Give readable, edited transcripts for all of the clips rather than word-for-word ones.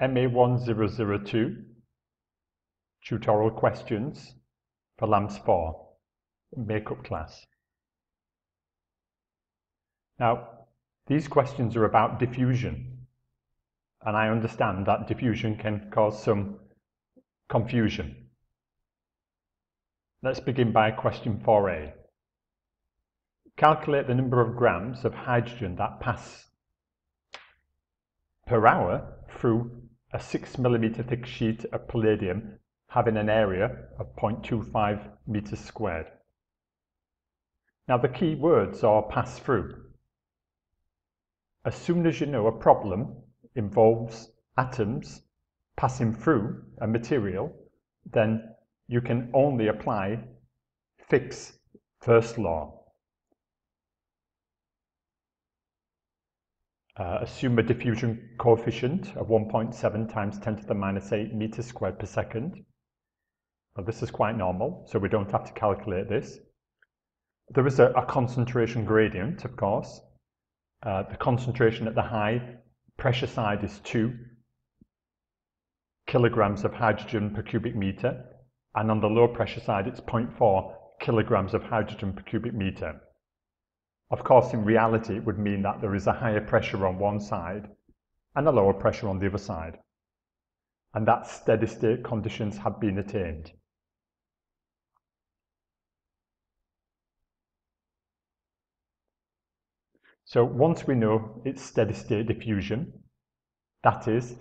MA1002 tutorial questions for LAMS 4 makeup class. Now, these questions are about diffusion, and I understand that diffusion can cause some confusion. Let's begin by question 4a. Calculate the number of grams of hydrogen that pass per hour through a 6 mm thick sheet of palladium having an area of 0.25 meters squared. Now the key words are pass through. As soon as you know a problem involves atoms passing through a material, then you can only apply Fick's first law. Assume a diffusion coefficient of 1.7 times 10 to the minus 8 meters squared per second. Well, this is quite normal, so we don't have to calculate this. There is a concentration gradient, of course. The concentration at the high pressure side is 2 kilograms of hydrogen per cubic meter, and on the low pressure side it's 0.4 kilograms of hydrogen per cubic meter. Of course, in reality, it would mean that there is a higher pressure on one side and a lower pressure on the other side, and that steady state conditions have been attained. So once we know it's steady state diffusion, that is,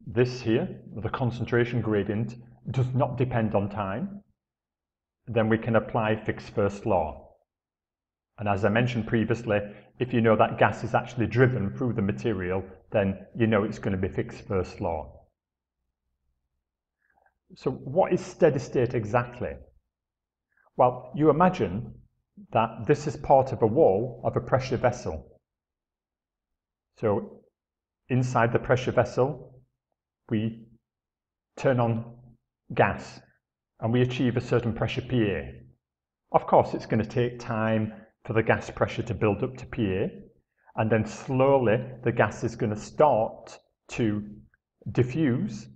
this here, the concentration gradient, does not depend on time, then we can apply Fick's first law. And as I mentioned previously, if you know that gas is actually driven through the material, then you know it's going to be Fick's first law. So what is steady state exactly? Well, you imagine that this is part of a wall of a pressure vessel. So inside the pressure vessel, we turn on gas and we achieve a certain pressure PA. Of course, it's going to take time for the gas pressure to build up to PA, and then slowly the gas is going to start to diffuse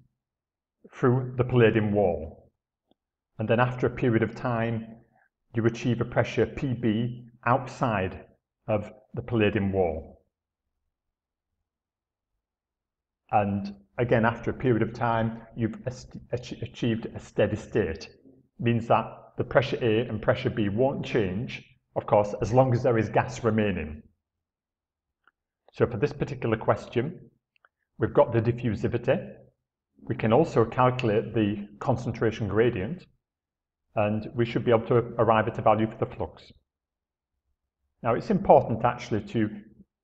through the palladium wall. And then after a period of time, you achieve a pressure PB outside of the palladium wall. And again, after a period of time, you've achieved a steady state. Means that the pressure A and pressure B won't change, of course, as long as there is gas remaining. So for this particular question, we've got the diffusivity. We can also calculate the concentration gradient, and we should be able to arrive at a value for the flux. Now, it's important actually to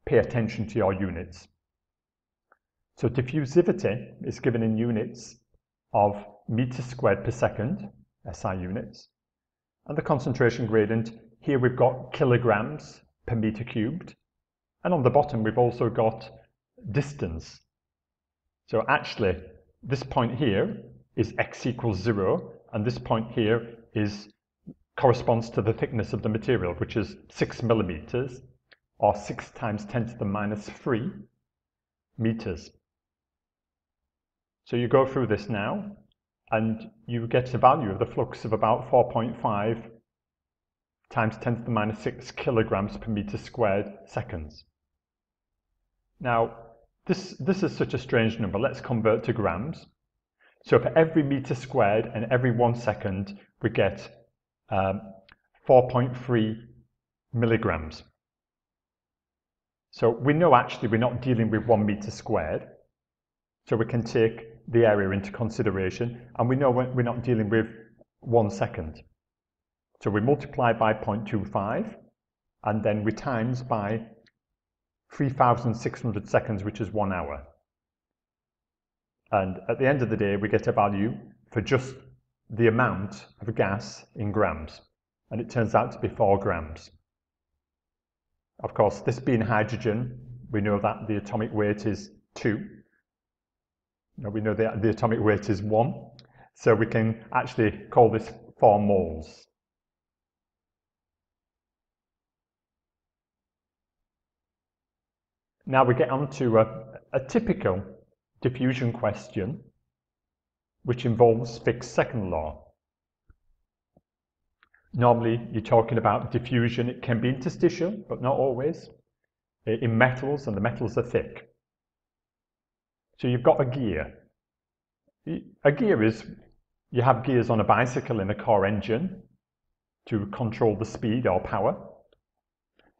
pay attention to your units. So diffusivity is given in units of meters squared per second, SI units, and the concentration gradient, here we've got kilograms per meter cubed, and on the bottom we've also got distance. So actually this point here is x equals 0, and this point here corresponds to the thickness of the material, which is 6 millimeters, or 6 times 10 to the minus 3 meters. So you go through this now, and you get a value of the flux of about 4.5 times 10 to the minus 6 kilograms per meter squared seconds. Now, this is such a strange number. Let's convert to grams. So for every meter squared and every 1 second, we get 4.3 milligrams. So we know actually we're not dealing with 1 meter squared. So we can take the area into consideration, and we know we're not dealing with 1 second. So we multiply by 0.25, and then we times by 3,600 seconds, which is 1 hour. And at the end of the day, we get a value for just the amount of gas in grams, and it turns out to be 4 grams. Of course, this being hydrogen, we know that the atomic weight is 2. Now we know that the atomic weight is 1, so we can actually call this 4 moles. Now we get on to a typical diffusion question, which involves Fick's second law. Normally, you're talking about diffusion. It can be interstitial, but not always, in metals, and the metals are thick. So you've got a gear. A gear is, you have gears on a bicycle in a car engine to control the speed or power.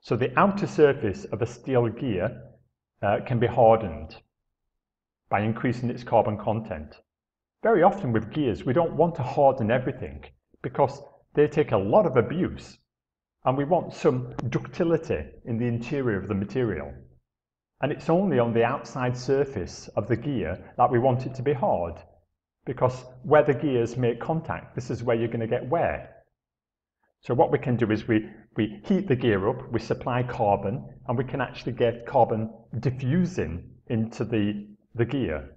So the outer surface of a steel gear can be hardened by increasing its carbon content. Very often with gears, we don't want to harden everything because they take a lot of abuse, and we want some ductility in the interior of the material. And it's only on the outside surface of the gear that we want it to be hard, because where the gears make contact, this is where you're going to get wear. So what we can do is we heat the gear up, we supply carbon, and we can actually get carbon diffusing into the gear.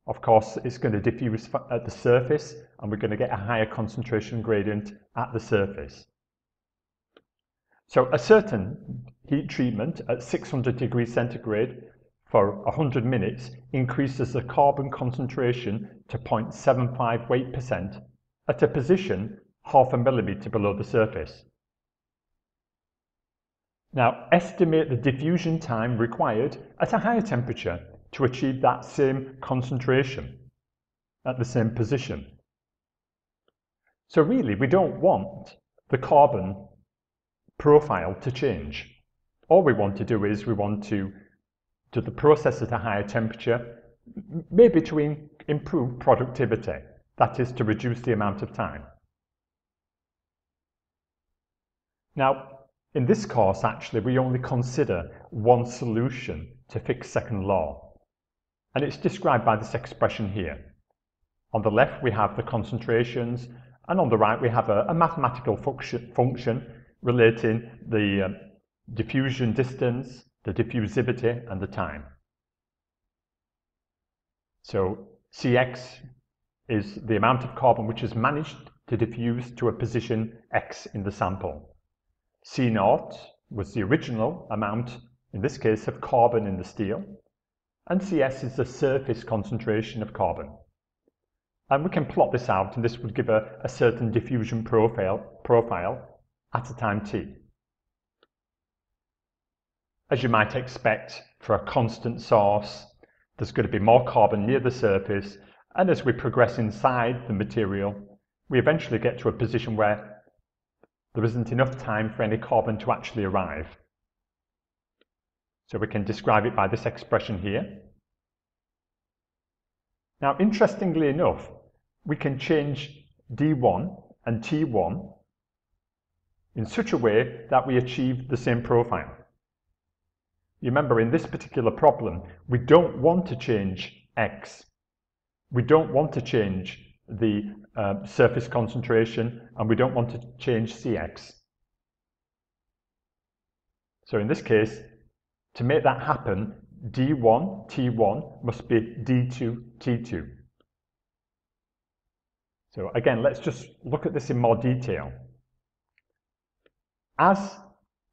Of course, it's going to diffuse at the surface, and we're going to get a higher concentration gradient at the surface. So a certain heat treatment at 600 degrees centigrade for 100 minutes increases the carbon concentration to 0.75 weight% at a position 0.5 millimeter below the surface. Now, estimate the diffusion time required at a higher temperature to achieve that same concentration at the same position. So really, we don't want the carbon profile to change. All we want to do is we want to do the process at a higher temperature, maybe to improve productivity, that is, to reduce the amount of time. Now, in this course, actually, we only consider one solution to Fick's second law, and it's described by this expression here. On the left, we have the concentrations, and on the right, we have a mathematical function relating the diffusion distance, the diffusivity, and the time. So Cx is the amount of carbon which has managed to diffuse to a position x in the sample. C0 was the original amount, in this case, of carbon in the steel, and Cs is the surface concentration of carbon. And we can plot this out, and this would give a certain diffusion profile at a time t. As you might expect, for a constant source, there's going to be more carbon near the surface, and as we progress inside the material, we eventually get to a position where there isn't enough time for any carbon to actually arrive. So we can describe it by this expression here. Now, interestingly enough, we can change D1 and T1 in such a way that we achieve the same profile. You remember, in this particular problem, we don't want to change X. We don't want to change the surface concentration, and we don't want to change Cx. So in this case, to make that happen, D1, T1 must be D2, T2. So again, let's just look at this in more detail. As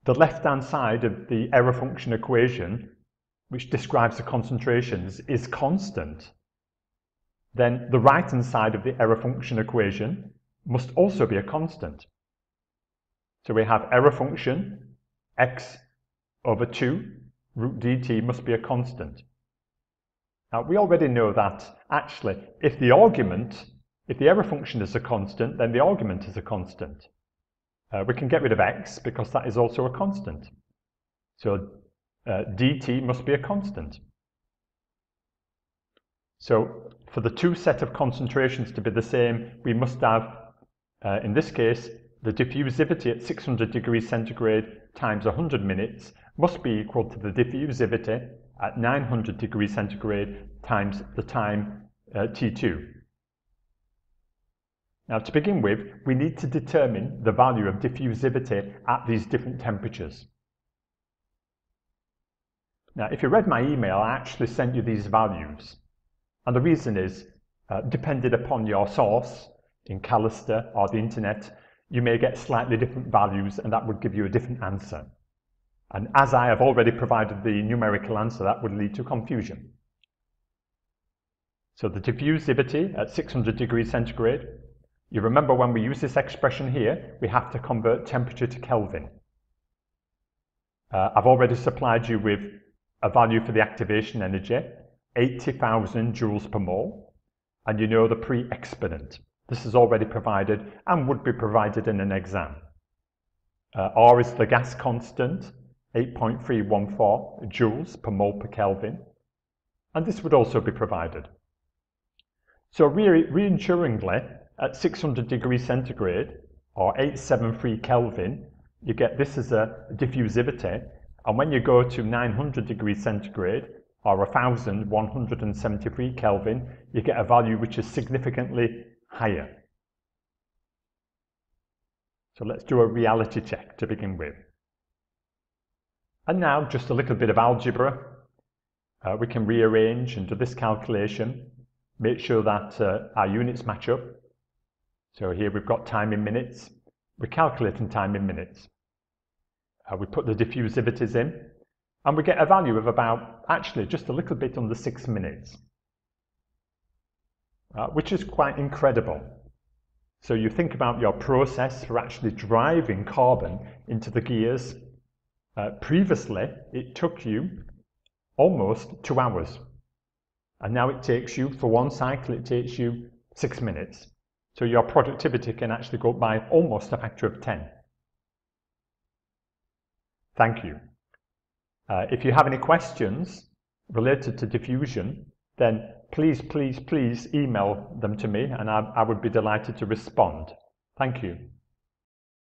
the left-hand side of the error function equation, which describes the concentrations, is constant, then the right-hand side of the error function equation must also be a constant. So we have error function x over 2 root dt must be a constant. Now, we already know that actually if the error function is a constant, then the argument is a constant. We can get rid of x because that is also a constant. So dt must be a constant. So for the two set of concentrations to be the same, we must have, in this case, the diffusivity at 600 degrees centigrade times 100 minutes must be equal to the diffusivity at 900 degrees centigrade times the time T2. Now, to begin with, we need to determine the value of diffusivity at these different temperatures. Now, if you read my email, I actually sent you these values. And the reason is, depending upon your source, in Callister or the internet, you may get slightly different values, and that would give you a different answer. And as I have already provided the numerical answer, that would lead to confusion. So the diffusivity at 600 degrees centigrade, you remember when we use this expression here, we have to convert temperature to Kelvin. I've already supplied you with a value for the activation energy, 80,000 joules per mole, and you know the pre-exponent. This is already provided and would be provided in an exam. R is the gas constant, 8.314 joules per mole per Kelvin, and this would also be provided. So reassuringly, at 600 degrees centigrade, or 873 Kelvin, you get this as a diffusivity, and when you go to 900 degrees centigrade, or 1173 Kelvin, you get a value which is significantly higher. So let's do a reality check to begin with. And now just a little bit of algebra. We can rearrange and do this calculation, make sure that our units match up. So here we've got time in minutes. We're calculating time in minutes. We put the diffusivities in, and we get a value of about, actually, just a little bit under 6 minutes, which is quite incredible. So you think about your process for actually driving carbon into the gears. Previously, it took you almost 2 hours. And now it takes you, for one cycle, it takes you 6 minutes. So your productivity can actually go up by almost a factor of 10. Thank you. If you have any questions related to diffusion, then please email them to me, and I would be delighted to respond. Thank you.